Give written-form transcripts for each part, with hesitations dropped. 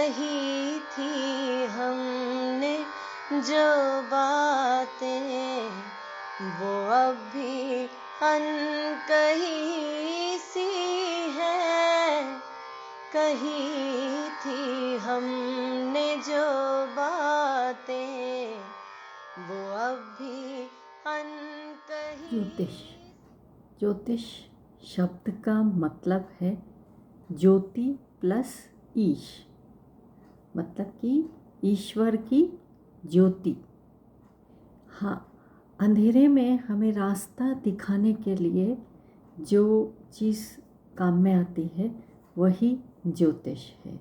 कही थी हमने जो बातें, वो अब भी अनकही सी है। कही थी हमने जो बातें, वो अब भी अनकही। ज्योतिष। ज्योतिष शब्द का मतलब है ज्योति प्लस ईश, मतलब कि ईश्वर की ज्योति। हाँ, अंधेरे में हमें रास्ता दिखाने के लिए जो चीज़ काम में आती है वही ज्योतिष है।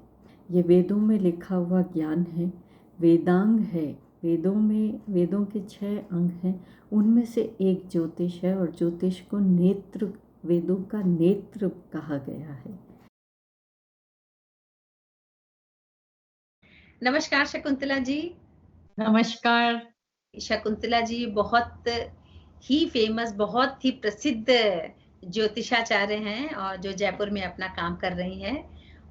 ये वेदों में लिखा हुआ ज्ञान है, वेदांग है। वेदों के 6 अंग हैं, उनमें से एक ज्योतिष है और ज्योतिष को नेत्र, वेदों का नेत्र कहा गया है। नमस्कार शकुंतला जी। नमस्कार। शकुंतला जी बहुत ही फेमस, बहुत ही प्रसिद्ध ज्योतिषाचार्य हैं और जो जयपुर में अपना काम कर रही हैं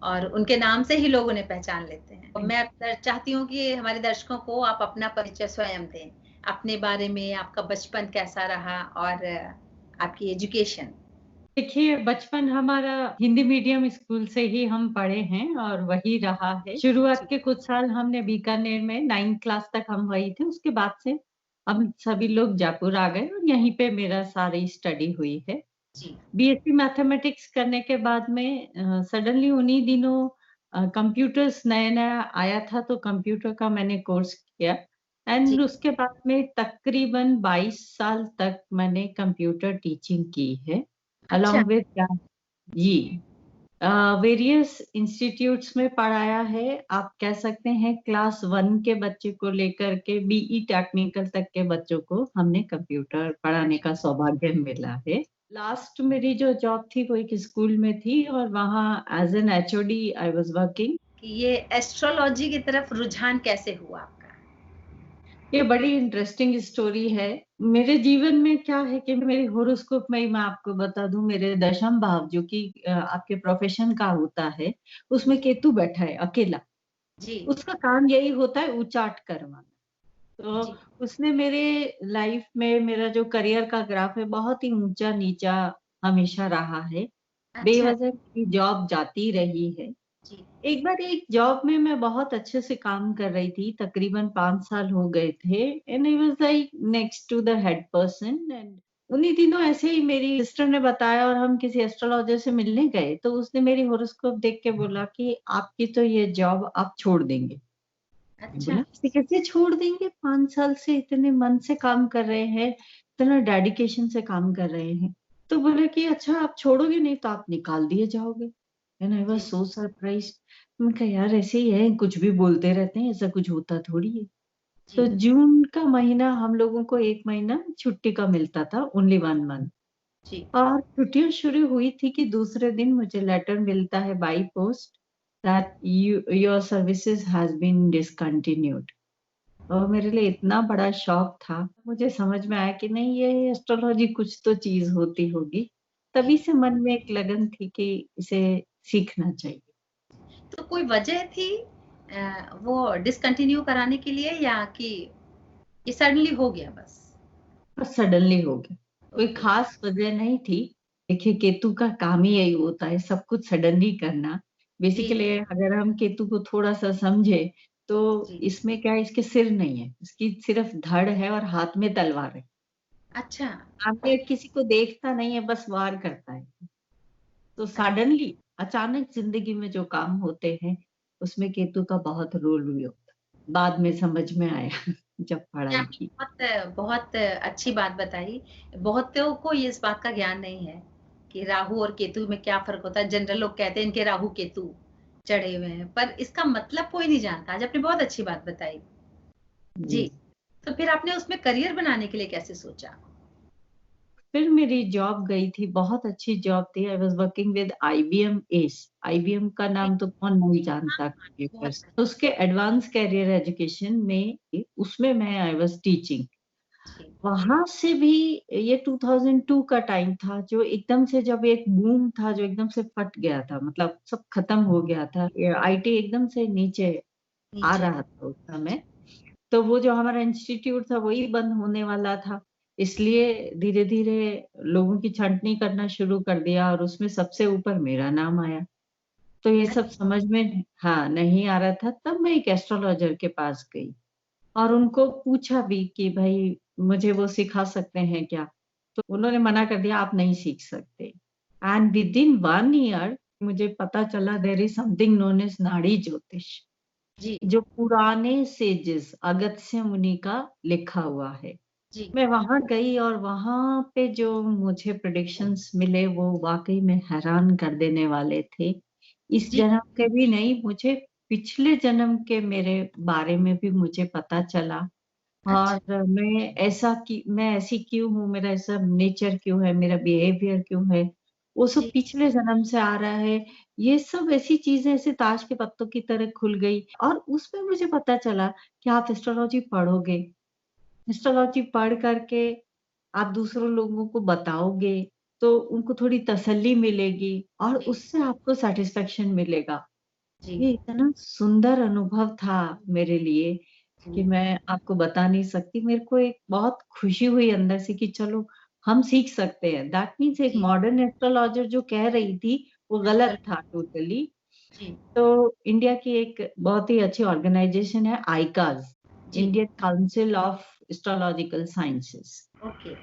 और उनके नाम से ही लोग उन्हें पहचान लेते हैं। मैं चाहती हूँ कि हमारे दर्शकों को आप अपना परिचय स्वयं दें, अपने बारे में, आपका बचपन कैसा रहा और आपकी एजुकेशन। देखिए, बचपन हमारा हिंदी मीडियम स्कूल से ही हम पढ़े हैं और वही रहा है। शुरुआत के कुछ साल हमने बीकानेर में 9th क्लास तक हम वही थे। उसके बाद से हम सभी लोग जयपुर आ गए और यहीं पे मेरा सारी स्टडी हुई है। बीएससी मैथमेटिक्स करने के बाद में सडनली उन्हीं दिनों कंप्यूटर्स नया-नया आया था, तो कंप्यूटर का मैंने कोर्स किया एंड उसके बाद में तकरीबन 22 साल तक मैंने कंप्यूटर टीचिंग की है। अलॉन्ग विद जी वेरियस इंस्टीट्यूट्स में पढ़ाया है। आप कह सकते हैं क्लास 1 के बच्चे को लेकर के बीई टेक्निकल तक के बच्चों को हमने कंप्यूटर पढ़ाने का सौभाग्य मिला है। लास्ट मेरी जो जॉब थी वो एक स्कूल में थी और वहाँ as an HOD I was working. ये एस्ट्रोलॉजी की तरफ रुझान कैसे हुआ आपका? ये बड़ी इंटरेस्टिंग स्टोरी है। मेरे जीवन में क्या है कि मेरे हॉरोस्कोप में ही मैं आपको बता दूं, मेरे दशम भाव जो कि आपके प्रोफेशन का होता है, उसमें केतु बैठा है अकेला। जी। उसका काम यही होता है उचाट करवाना। तो उसने मेरे लाइफ में मेरा जो करियर का ग्राफ है बहुत ही ऊंचा नीचा हमेशा रहा है। बेवजह की जॉब जाती रही है। एक बार एक जॉब में मैं बहुत अच्छे से काम कर रही थी, तकरीबन 5 साल हो गए थे and I was like next to the head person and उन्हीं दिनों ऐसे ही मेरी सिस्टर ने बताया और हम किसी एस्ट्रोलॉजर से मिलने गए, तो उसने मेरी हॉरोस्कोप देख के बोला कि आपकी तो ये जॉब आप छोड़ देंगे। बोला ऐसे कैसे छोड़ देंगे? 5 साल से इतने मन से काम कर रहे हैं, इतना डेडिकेशन से काम कर रहे हैं। तो बोला कि अच्छा आप छोड़ोगे नहीं तो आप निकाल दिए जाओगे। And I was so surprised. मैंने कहा यार ऐसे ही है, कुछ भी बोलते रहते हैं, ऐसा कुछ होता थोड़ी है। तो जून का महीना हम लोगों को 1 महीना छुट्टी का मिलता था, ओनली 1 मंथ। और छुट्टियां शुरू हुई थी कि दूसरे दिन मुझे लेटर मिलता है by post that your services has been discontinued। और मेरे लिए इतना बड़ा शॉक था, मुझे समझ में आया कि नहीं ये एस्ट्रोलॉजी कुछ तो चीज होती होगी। तभी से मन में एक लगन थी कि इसे सीखना चाहिए। तो कोई वजह थी वो डिसकंटिन्यू कराने के लिए या कि ये सडनली हो गया बस? सडनली हो गया, कोई खास वजह नहीं थी। देखिए केतु का काम ही यही होता है, सब कुछ सडनली करना। बेसिकली अगर हम केतु को थोड़ा सा समझे तो इसमें क्या है, इसके सिर नहीं है, इसकी सिर्फ धड़ है और हाथ में तलवार है। अच्छा। आगे किसी को देखता नहीं है, बस वार करता है। तो सडनली अचानक जिंदगी में जो काम होते हैं उसमें केतु का बहुत रोल भी होता है। बाद में समझ में आया जब पढ़ाई की। बहुत अच्छी बात बताई। बहुतों को ये इस बात का ज्ञान नहीं है कि राहु और केतु में क्या फ़र्क होता है। जनरल लोग कहते हैं इनके राहु केतु चढ़े हुए हैं, पर इसका मतलब कोई नहीं जानता। आज आपने बहुत अच्छी बात बताई। जी। तो फिर आपने उसमें करियर बनाने के लिए कैसे सोचा? फिर मेरी जॉब गई थी, बहुत अच्छी जॉब थी। आई was working with IBM S. IBM का नाम तो कौन नहीं जानता उसके एडवांस कैरियर एजुकेशन में, उसमें मैं आई वाज टीचिंग। वहां से भी ये 2002 का टाइम था, जो एकदम से जब एक बूम था जो एकदम से फट गया था, मतलब सब खत्म हो गया था, आईटी एकदम से नीचे आ नीचे। रहा था उस समय। तो वो जो हमारा इंस्टीट्यूट था वही बंद होने वाला था, इसलिए धीरे धीरे लोगों की छंटनी करना शुरू कर दिया और उसमें सबसे ऊपर मेरा नाम आया। तो ये सब समझ में हाँ नहीं आ रहा था, तब मैं एक एस्ट्रोलॉजर के पास गई और उनको पूछा भी कि भाई मुझे वो सिखा सकते हैं क्या? तो उन्होंने मना कर दिया, आप नहीं सीख सकते। एंड विद इन 1 ईयर मुझे पता चला there is something known as Nadi Jyotish, जी जो पुराने सेजेस अगस्त्य मुनि का लिखा हुआ है। जी मैं वहाँ गई और वहाँ पे जो मुझे प्रेडिक्शंस मिले वो वाक़ई में हैरान कर देने वाले थे। इस जी जन्म के भी नहीं, मुझे पिछले जन्म के मेरे बारे में भी मुझे पता चला। अच्छा और मैं ऐसी क्यों हूँ, मेरा ऐसा नेचर क्यों है, मेरा बिहेवियर क्यों है, वो सब जी पिछले जन्म से आ रहा है। ये सब ऐसी चीज़ें ऐसे ताश के पत्तों की तरह खुल गई और उसमें मुझे पता चला कि आप एस्ट्रोलॉजी पढ़ोगे, एस्ट्रोलॉजी पढ़ करके आप दूसरों लोगों को बताओगे, तो उनको थोड़ी तसल्ली मिलेगी और जी उससे आपको सैटिस्फैक्शन मिलेगा। जी ये इतना सुंदर अनुभव था मेरे लिए कि जी मैं आपको बता नहीं सकती। मेरे को एक बहुत खुशी हुई अंदर से कि चलो हम सीख सकते हैं। दैट मीन्स एक जी मॉडर्न एस्ट्रोलॉजर जो कह रही थी वो गलत था टोटली। जी तो इंडिया की एक बहुत ही अच्छी ऑर्गेनाइजेशन है आईकाज़, जी Indian council of astrological sciences. Okay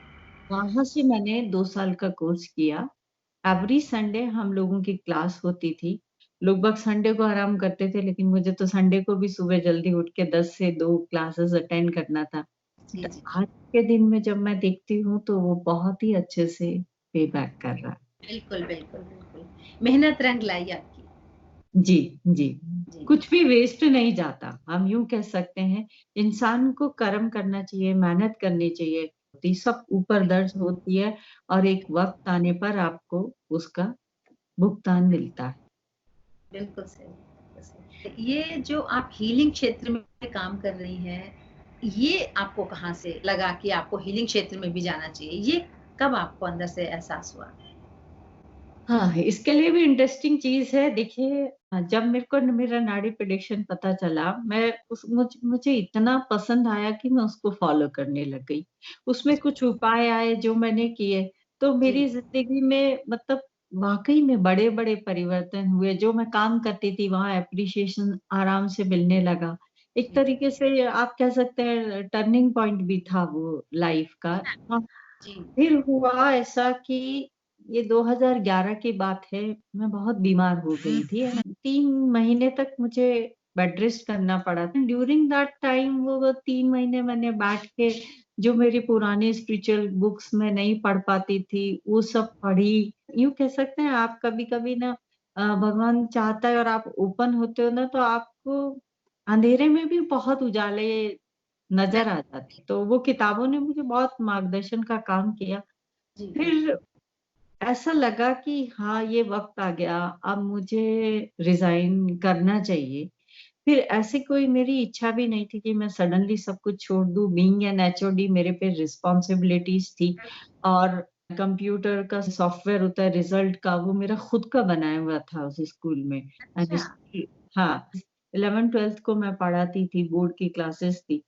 वहाँ से मैंने 2 साल का कोर्स किया। एवरी संडे हम लोगों की क्लास होती थी। लोग-बाग संडे को आराम करते थे, लेकिन मुझे तो संडे को भी सुबह जल्दी उठ के 10 से 2 क्लासेस अटेंड करना था। जी बट जी आज के दिन में जब मैं देखती हूँ, तो वो बहुत ही अच्छे से पे बैक कर रहा है। बिल्कुल बिल्कुल बिल्कुल मेहनत रंग लाई आपकी। जी, जी। जी कुछ भी वेस्ट नहीं जाता। हम यूँ कह सकते हैं, इंसान को कर्म करना चाहिए, मेहनत करनी चाहिए। ये सब ऊपर दर्ज होती है और एक वक़्त आने पर आपको उसका भुगतान मिलता है। बिल्कुल सही, बिल्कुल सही। ये जो आप हीलिंग क्षेत्र में काम कर रही हैं, ये आपको कहाँ से लगा कि आपको हीलिंग क्षेत्र में भी जाना चाहिए? ये कब आपको अंदर से एहसास हुआ? हाँ, इसके लिए भी इंटरेस्टिंग चीज़ है। देखिए जब मेरे को मेरा नाड़ी प्रेडिक्शन पता चला, मैं मुझे इतना पसंद आया कि मैं उसको फ़ॉलो करने लग गई। उसमें कुछ उपाय आए जो मैंने किए, तो जी, मेरी ज़िंदगी में मतलब वाक़ई में बड़े-बड़े परिवर्तन हुए। जो मैं काम करती थी, वहाँ एप्रिसिएशन आराम से मिलने लगा। एक जी, तरीके से आप कह सकते हैं टर्निंग पॉइंट भी था वो लाइफ़ का। हाँ, जी, फिर हुआ ऐसा कि ये 2011 की बात है, मैं बहुत बीमार हो गई थी। 3 महीने तक मुझे बेड रेस्ट करना पड़ा। ड्यूरिंग दैट टाइम वो 3 महीने मैंने बैठ के जो मेरी पुरानी स्पिरिचुअल बुक्स मैं नहीं पढ़ पाती थी, वो सब पढ़ी। यूँ कह सकते हैं आप कभी-कभी ना भगवान चाहता है और आप ओपन होते हो ना, तो आपको अंधेरे में भी बहुत उजाले नज़र आ जाते हैं। तो वो किताबों ने मुझे बहुत मार्गदर्शन का काम किया। जी, बिल्कुल। फिर ऐसा लगा कि हाँ, ये वक़्त आ गया, अब मुझे रिज़ाइन करना चाहिए। फिर ऐसी कोई मेरी इच्छा भी नहीं थी कि मैं सडनली सब कुछ छोड़ दूँ। बीइंग एन एचओडी मेरे पे रिस्पॉन्सिबिलिटीज़ थी और कंप्यूटर का सॉफ्टवेयर होता है रिज़ल्ट का, वो मेरा खुद का बनाया हुआ था उस स्कूल में। एंड अच्छा, स्टिल हाँ, 11th-12th को मैं पढ़ाती थी, बोर्ड की क्लासेस थी।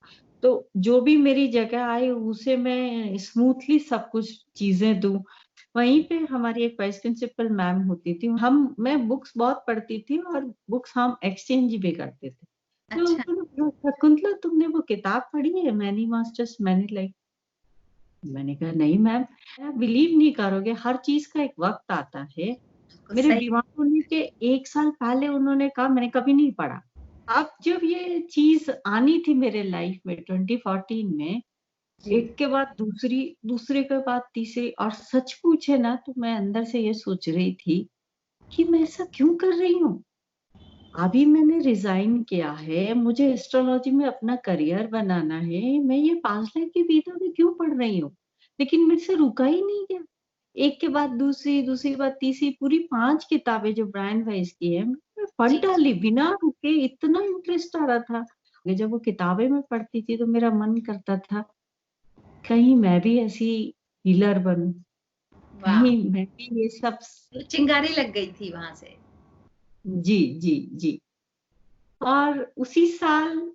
तो जो भी मेरी जगह आए उसे मैं स्मूथली सब कुछ चीज़ें दूँ। वहीं पे हमारी एक वाइस प्रिंसिपल मैम होती थी। मैं बुक्स बहुत पढ़ती थी और बुक्स हम एक्सचेंज भी करते थे। तो अच्छा, उन्होंने पूछा, "शकुंतला तुमने वो किताब पढ़ी है मैनी मास्टर्स मैनी लाइफ?" मैंने कहा, "नहीं मैम।" आप बिलीव नहीं करोगे हर चीज़ का एक वक़्त आता है। बिल्कुल मेरे सही। बीमार होने के 1 साल पहले उन्होंने कहा मैंने कभी नहीं पढ़ा। अब जब ये चीज़ आनी थी मेरे लाइफ में 2014 में जी, एक के बाद दूसरी, दूसरे के बाद तीसरी और सच पूछे ना तो मैं अंदर से ये सोच रही थी कि मैं ऐसा क्यों कर रही हूँ? अभी मैंने रिज़ाइन किया है, मुझे एस्ट्रोलॉजी में अपना करियर बनाना है, मैं ये 5 लाख की विधा में क्यों पढ़ रही हूँ? लेकिन मेरे से रुका ही नहीं गया। एक के बाद दूसरी, दूसरी के बाद तीसरी पूरी 5 किताबें जो ब्रायन वाइस की है, मैं पढ़ जी, जी, डाली बिना रुके, इतना इंटरेस्ट आ रहा था। जब वो किताबें मैं पढ़ती थी तो मेरा मन करता था कहीं मैं भी ऐसी हीलर बनूं, वाह, कहीं मैं भी ये सब। तो चिंगारी लग गई थी वहां से। जी जी जी। और उसी साल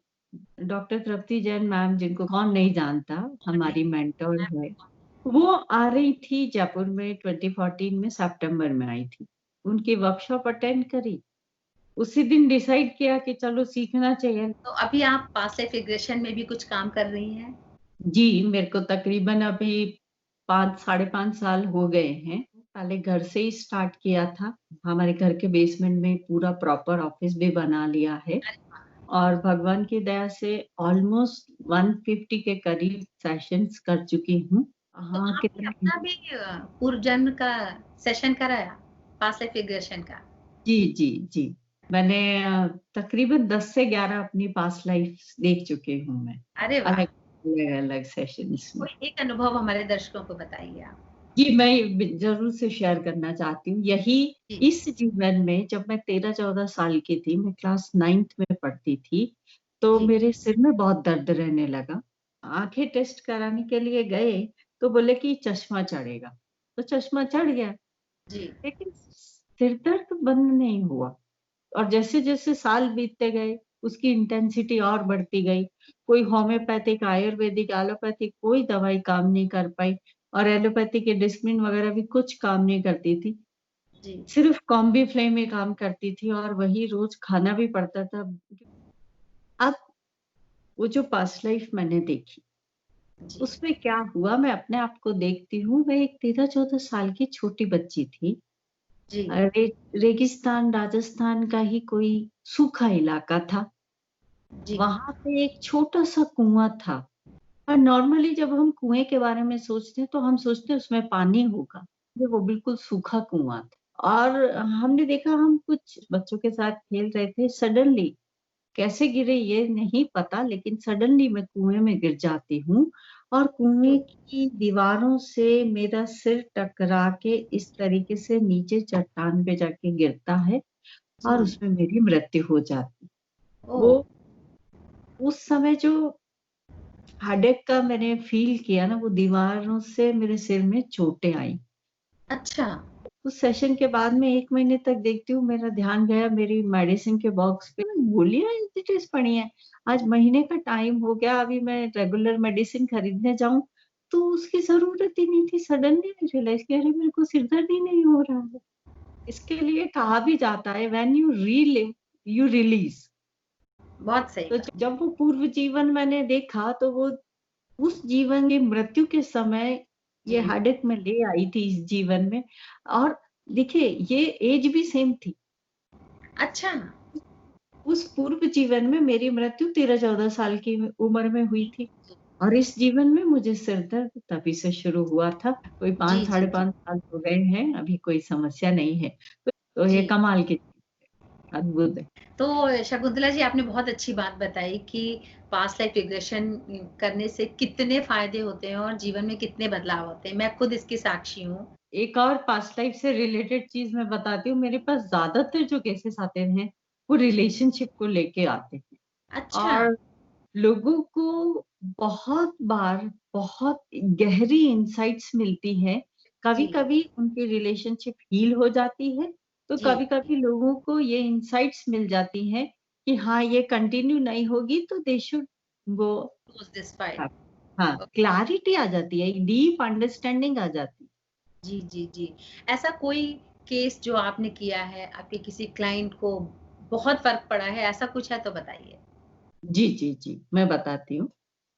डॉक्टर तृप्ति जैन मैम, जिनको कौन नहीं जानता, हमारी मेंटर है, वो आ रही थी जयपुर में 2014 में, सितंबर में आई थी। उनकी वर्कशॉप अटेंड करी, उसी दिन डिसाइड किया कि चलो सीखना चाहिए। तो अभी आप पास्ट लाइफ रिग्रेशन में भी कुछ काम कर रही हैं? जी, मेरे को तकरीबन अभी 5 साढ़े 5 साल हो गए हैं। पहले घर से ही स्टार्ट किया था। हमारे घर के बेसमेंट में पूरा प्रॉपर ऑफिस भी बना लिया है और भगवान की दया से ऑलमोस्ट 150 के करीब सेशंस कर चुकी हूँ। तो हाँ, आपने कितना। अपना भी पूर्व जन्म का सेशन कराया, पास्ट लाइफ रिग्रेशन का? जी जी जी। मैंने तकरीबन 10 से 11 अपनी पास्ट लाइफ देख चुकी हूँ मैं, अरे वाह, अलग अलग अलग सेशंस में। कोई एक अनुभव हमारे दर्शकों को बताइए आप। जी, मैं जरूर से शेयर करना चाहती हूँ। यही जी इस जीवन में जब मैं 13-14 साल की थी, मैं क्लास 9th में पढ़ती थी, तो जी मेरे सिर में बहुत दर्द रहने लगा। आंखें टेस्ट कराने के लिए गए तो बोले कि चश्मा चढ़ेगा, तो चश्मा चढ़ गया, जी लेकिन सिर दर्द बंद नहीं हुआ। और जैसे जैसे साल बीतते गए उसकी इंटेंसिटी और बढ़ती गई। कोई होम्योपैथिक, आयुर्वेदिक, एलोपैथिक कोई दवाई काम नहीं कर पाई और एलोपैथिक के डिस्क्रिन वगैरह भी कुछ काम नहीं करती थी। जी सिर्फ कॉम्बी फ्लेम में काम करती थी और वही रोज खाना भी पड़ता था। अब वो जो पास्ट लाइफ मैंने देखी, जी उसमें क्या हुआ, मैं अपने आप को देखती हूँ। मैं एक 13-14 साल की छोटी बच्ची थी। जी रेगिस्तान राजस्थान का ही कोई सूखा इलाका था। जी वहां पे एक छोटा सा कुआं था और नॉर्मली जब हम कुएं के बारे में सोचते हैं तो हम सोचते हैं उसमें पानी होगा। वो बिल्कुल सूखा कुआं था और हमने देखा, हम कुछ बच्चों के साथ खेल रहे थे, सडनली कैसे गिरे ये नहीं पता, लेकिन सडनली मैं कुएं में गिर जाती हूँ और कुएं की दीवारों से मेरा सिर टकरा के इस तरीके से नीचे चट्टान पे जाके गिरता है और जी। उसमें मेरी मृत्यु हो जाती। ओ, वो उस समय जो हेडेक का मैंने फील किया ना, वो दीवारों से मेरे सिर में चोटें आई। अच्छा। उस सेशन के बाद में 1 महीने तक देखती हूँ, मेरा ध्यान गया मेरी मेडिसिन के बॉक्स पे, गोलियां एज पड़ी हैं। आज महीने का टाइम हो गया, अभी मैं रेगुलर मेडिसिन खरीदने जाऊं तो उसकी जरूरत ही नहीं थी। सडनली रियलाइज किया, अरे मेरे को सिरदर्द ही नहीं हो रहा है। इसके लिए कहा भी जाता है, when you relive you release. बहुत सही तो बात। जब वो पूर्व जीवन मैंने देखा तो वो उस जीवन की मृत्यु के समय ये जी। हेडेक में ले आई थी इस जीवन में। और देखिए, ये एज भी सेम थी। अच्छा। उस पूर्व जीवन में मेरी मृत्यु 13-14 साल की उम्र में हुई थी और इस जीवन में मुझे सिर दर्द तभी से शुरू हुआ था। कोई जी 5 जी साढ़े जी 5 साल हो गए हैं, अभी कोई समस्या नहीं है। तो ये जी। कमाल की, अद्भुत है। तो शकुंतला जी, आपने बहुत अच्छी बात बताई कि पास्ट लाइफ रिग्रेशन करने से कितने फायदे होते हैं और जीवन में कितने बदलाव होते हैं। मैं खुद इसकी साक्षी हूँ। एक और पास्ट लाइफ से रिलेटेड चीज मैं बताती हूँ। मेरे पास ज्यादातर जो केसेस आते हैं वो रिलेशनशिप को लेके आते हैं अच्छा। और लोगों को बहुत बार बहुत गहरी इंसाइट्स मिलती हैं। कभी जी कभी उनकी रिलेशनशिप हील हो जाती है तो जी। कभी कभी लोगों को ये इंसाइट्स मिल जाती हैं कि हाँ, ये कंटिन्यू नहीं होगी तो they should go. Close this file. हाँ, क्लैरिटी आ जाती है, डीप अंडरस्टैंडिंग आ जाती है। जी जी जी। ऐसा कोई केस जो आपने किया है, आपके किसी क्लाइंट को बहुत फर्क पड़ा है, ऐसा कुछ है तो बताइए। जी जी जी, मैं बताती हूँ।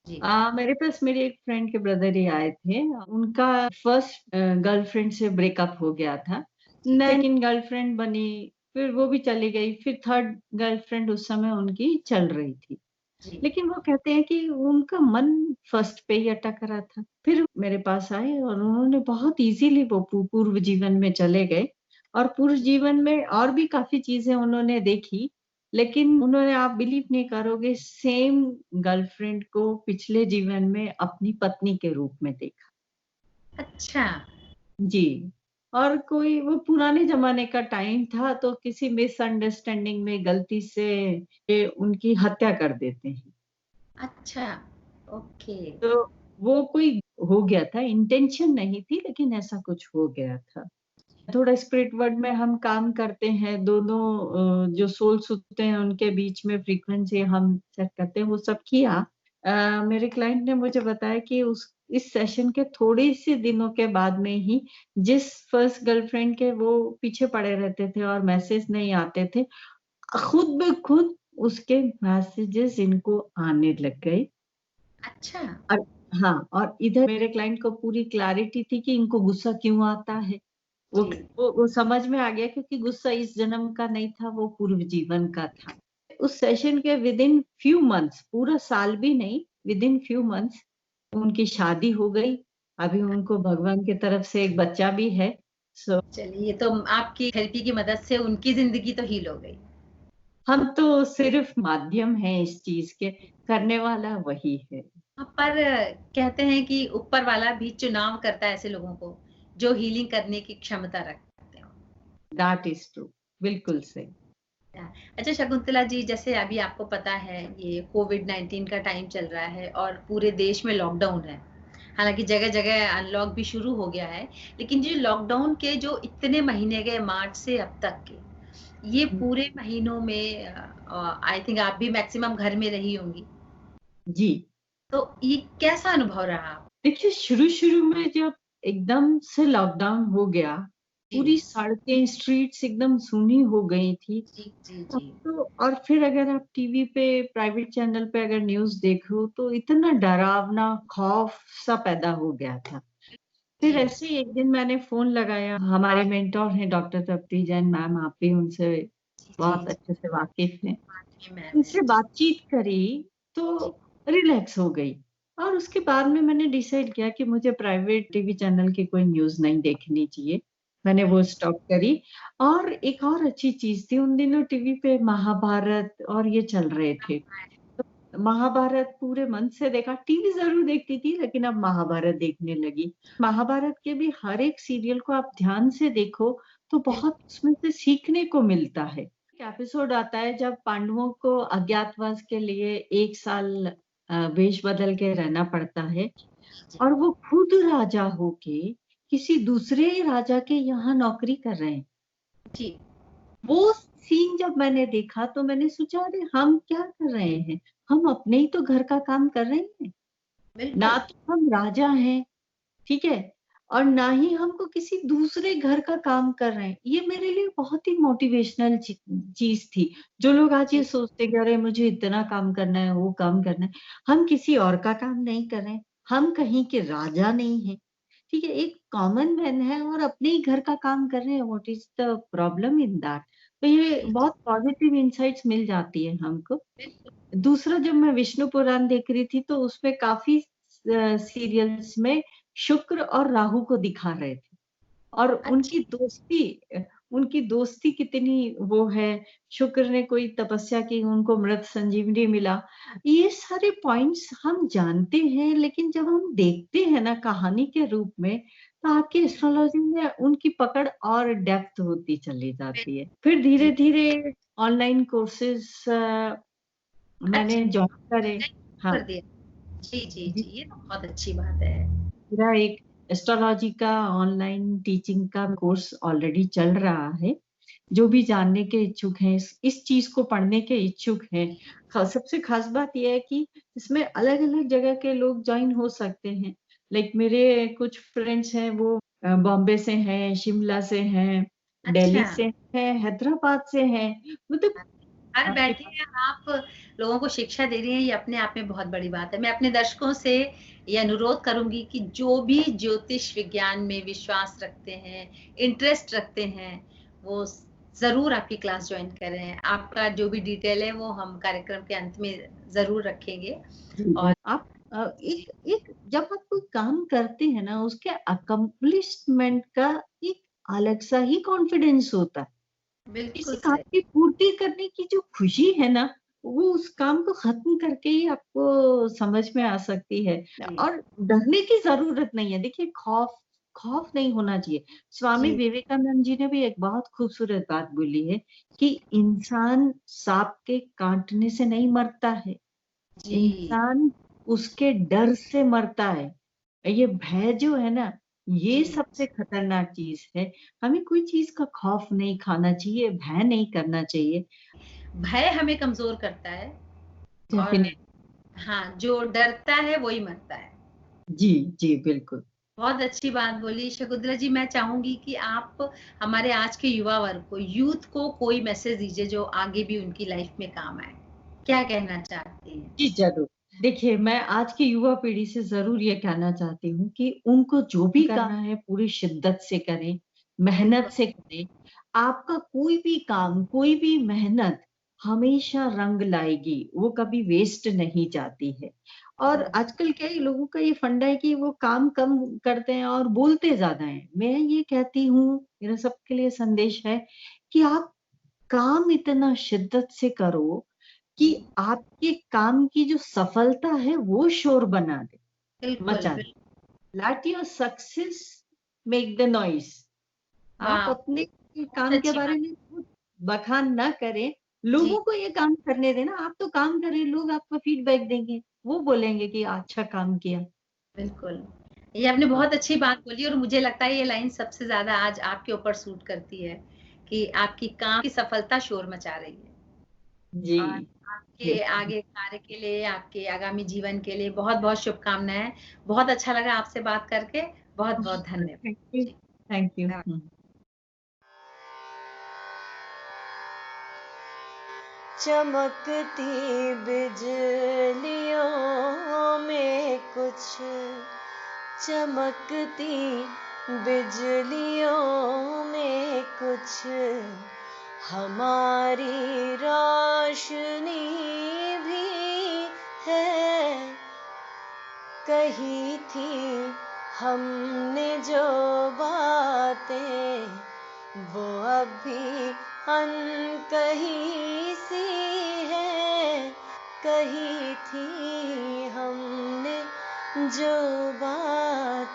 जी मेरे पास मेरे एक फ्रेंड के ब्रदर ही आए थे। उनका फर्स्ट गर्लफ्रेंड से ब्रेकअप हो गया था। जी सेकंड गर्लफ्रेंड बनी, फिर वो भी चली गई, फिर थर्ड गर्लफ्रेंड उस समय उनकी चल रही थी। जी। लेकिन वो कहते हैं कि उनका मन फर्स्ट पे ही अटक रहा था। फिर मेरे पास आए और उन्होंने बहुत इजीली वो पूर्व जीवन में चले गए और पूर्व जीवन में और भी काफी चीजें उन्होंने देखी। लेकिन उन्होंने, आप बिलीव नहीं करोगे, सेम गर्लफ्रेंड को पिछले जीवन में अपनी पत्नी के रूप में देखा। अच्छा। जी। और कोई वो पुराने जमाने का टाइम था तो किसी मिसअंडरस्टैंडिंग में गलती से ये उनकी हत्या कर देते हैं। अच्छा। ओके। तो वो कोई हो गया था, इंटेंशन नहीं थी लेकिन ऐसा कुछ हो गया था। थोड़ा स्पिरिट वर्ल्ड में हम काम करते हैं, दोनों जो सोल्स होते हैं उनके बीच में फ्रीक्वेंसी हम सेट करते हैं, वो सब किया। मेरे क्लाइंट ने मुझे बताया कि उस इस सेशन के थोड़े से दिनों के बाद में ही जिस फर्स्ट गर्लफ्रेंड के वो पीछे पड़े रहते थे और मैसेज नहीं आते थे, खुद ब खुद उसके मैसेजेस इनको आने लग गए। अच्छा। और हाँ, और इधर मेरे क्लाइंट को पूरी क्लैरिटी थी कि इनको गुस्सा क्यों आता है। वो जी। वो समझ में आ गया क्योंकि गुस्सा इस जन्म का नहीं था, वो पूर्व जीवन का था। उस सेशन के विदिन फ्यू मंथ्स, पूरा साल भी नहीं, विदिन फ्यू मंथ्स उनकी शादी हो गई। अभी उनको भगवान की तरफ से एक बच्चा भी है। सो चलिए, ये तो आपकी थेरेपी की मदद से उनकी ज़िंदगी तो हील हो गई। हम तो सिर्फ माध्यम हैं इस चीज़ के, करने वाला वही है। पर कहते हैं कि ऊपर वाला भी चुनाव करता है ऐसे लोगों को, जो हीलिंग करने की क्षमता रखते हो। दैट इज़ ट्रू, बिल्कुल सही। अच्छा शकुंतला जी, जैसे अभी आपको पता है ये कोविड-19 का टाइम चल रहा है और पूरे देश में लॉकडाउन है। हालाँकि जगह-जगग अनलॉक भी शुरू हो गया है, लेकिन जो लॉकडाउन के जो इतने महीने गए मार्च से अब तक के, ये पूरे महीनों में आई थिंक आप भी मैक्सिमम घर में रही होंगी। जी। तो ये कैसा अनुभव रहा? देखिए, शुरू-शुरू में जब एकदम से लॉकडाउन हो गया, जी, पूरी सड़कें, स्ट्रीट्स एकदम सूनी हो गई थी। जी, जी, अब जी। तो और फिर अगर आप टीवी पे प्राइवेट चैनल पे अगर न्यूज़ देखो तो इतना डरावना खौफ सा पैदा हो गया था। फिर जी, ऐसे ही एक दिन मैंने फ़ोन लगाया, हमारे मेंटर हैं डॉक्टर तृप्ति जैन मैम, आप भी उनसे जी, बहुत जी, अच्छे से वाकिफ़ हैं। जी, मैम है। उनसे बातचीत करी जी, तो रिलैक्स हो गई और उसके बाद में मैंने डिसाइड किया कि मुझे प्राइवेट टीवी चैनल की कोई न्यूज़ नहीं देखनी चाहिए। मैंने वो स्टॉप करी और एक और अच्छी चीज़ थी, उन दिनों टीवी पे महाभारत और ये चल रहे थे। तो महाभारत पूरे मन से देखा, टीवी ज़रूर देखती थी लेकिन अब महाभारत देखने लगी। महाभारत के भी हर एक सीरियल को आप ध्यान से देखो तो बहुत उसमें से सीखने को मिलता है। एक एपिसोड आता है जब पांडवों को अज्ञातवास के लिए 1 साल वेश बदल के रहना पड़ता है जी, और वो खुद राजा होके किसी दूसरे राजा के यहाँ नौकरी कर रहे हैं। जी, वो सीन जब मैंने देखा तो मैंने सोचा अरे हम क्या कर रहे हैं? हम अपने ही तो घर का काम कर रहे हैं। ना बिल्कुल। तो हम राजा हैं, ठीक है? और ना ही हमको किसी दूसरे घर का काम कर रहे हैं। ये मेरे लिए बहुत ही मोटिवेशनल चीज़ थी। जो लोग आज ये जी, सोचते हैं कि अरे मुझे इतना काम करना है, वो काम करना है। हम किसी और का काम नहीं कर रहे हैं। हम कहीं के राजा नहीं हैं। ठीक है? एक कॉमन मैन है और अपने ही घर का काम कर रहे हैं। What is the problem in that? तो ये जी, जी, बहुत पॉजिटिव इनसाइट्स मिल जाती है हमको। बिल्कुल। दूसरा जब मैं विष्णु पुराण देख रही थी तो उसमें काफ़ी सीरियल्स में शुक्र और राहु को दिखा रहे थे और अच्छा, उनकी दोस्ती कितनी वो है, शुक्र ने कोई तपस्या की, उनको मृत संजीवनी मिला। ये सारे पॉइंट्स हम जानते हैं लेकिन जब हम देखते हैं ना कहानी के रूप में, तो आपकी एस्ट्रोलॉजी में उनकी पकड़ और डेप्थ होती चली जाती है। फिर जी, धीरे-धीरे ऑनलाइन कोर्सेज़ मैंने अच्छा, जॉइन करे। हाँ, कर दिया। जी, जी, जी, जी, ये तो बहुत अच्छी बात है। मेरा एक एस्ट्रोलॉजी का ऑनलाइन टीचिंग का कोर्स ऑलरेडी चल रहा है। जो भी जानने के इच्छुक हैं, इस चीज़ को पढ़ने के इच्छुक हैं, सबसे ख़ास बात ये है कि इसमें अलग-अलग जगह के लोग जॉइन हो सकते हैं। लाइक मेरे कुछ फ्रेंड्स हैं वो बॉम्बे से हैं, शिमला से हैं, दिल्ली अच्छा, से हैं, हैदराबाद से हैं। मतलब घर आपके बैठे पास आप लोगों को शिक्षा दे रही हैं, ये अपने आप में बहुत बड़ी बात है। मैं अपने दर्शकों से ये अनुरोध करूँगी कि जो भी ज्योतिष विज्ञान में विश्वास रखते हैं, इंटरेस्ट रखते हैं, वो ज़रूर आपकी क्लास जॉइन करें। आपका जो भी डिटेल है, वो हम कार्यक्रम के अंत में ज़रूर रखेंगे। जी, और आप जी, एक एक जब आप कोई काम करते हैं ना, उसके अकम्प्लिशमेंट का एक अलग-सा ही कॉन्फिडेंस होता है। किसी बिल्कुल काम सही। की पूर्ति करने की जो खुशी है ना, वो उस काम को खत्म करके ही आपको समझ में आ सकती है जी, और डरने की ज़रूरत नहीं है। देखिए खौफ खौफ नहीं होना चाहिए। स्वामी जी, विवेकानंद जी ने भी एक बहुत खूबसूरत बात बोली है कि इंसान साँप के काटने से नहीं मरता है। जी, इंसान उसके डर से मरता है। ये भय जो है ना, ये जी सबसे खतरनाक चीज है। हमें कोई चीज का खौफ नहीं खाना चाहिए, भय नहीं करना चाहिए। भय हमें कमजोर करता है और डेफिनेट। हाँ, जो डरता है वही मरता है। जी जी बिल्कुल। बहुत अच्छी बात बोली शकुंतला जी। मैं चाहूंगी कि आप हमारे आज के युवा वर्ग को, यूथ को कोई मैसेज दीजिए जो आगे भी उनकी लाइफ में काम आए। क्या कहना चाहती हैं? जी जरूर। देखिए, मैं आज की युवा पीढ़ी से जरूर ये कहना चाहती हूँ कि उनको जो भी करना है पूरी शिद्दत से करें, मेहनत बिल्कुल से करें। आपका कोई भी काम, कोई भी मेहनत हमेशा रंग लाएगी, वो कभी वेस्ट नहीं जाती है। और आजकल क्या है, लोगों का ये फंडा है कि वो काम कम करते हैं और बोलते ज्यादा हैं। मैं ये कहती हूँ, मेरा सबके लिए संदेश है कि आप काम इतना शिद्दत से करो कि आपके काम की जो सफलता है वो शोर बना दे, बिल्कुल मचा दे। Let your success make the noise. आप वाह, अपने बहुत काम के अच्छी बारे बात। में खुद बखान ना करें, जी लोगों को ये काम करने देना। आप तो काम करें, लोग आपको फीडबैक देंगे, वो बोलेंगे कि अच्छा काम किया। बिल्कुल, ये आपने हाँ बहुत अच्छी बात बोली और मुझे लगता है ये लाइन सबसे ज्यादा आज आपके ऊपर सूट करती है कि आपकी काम की सफलता शोर मचा रही है। जी और आपके आगे कार्य के लिए, आपके आगामी जीवन के लिए बहुत बहुत शुभकामनाएं। बहुत अच्छा लगा आपसे बात करके। बहुत बहुत धन्यवाद थैंक यू। जी। Thank you. चमकती बिजलियों में कुछ, चमकती बिजलियों में कुछ हमारी रोशनी भी है। कही थी हमने जो बातें, वो अब भी अनकही सी है। कही थी हमने जो बातें,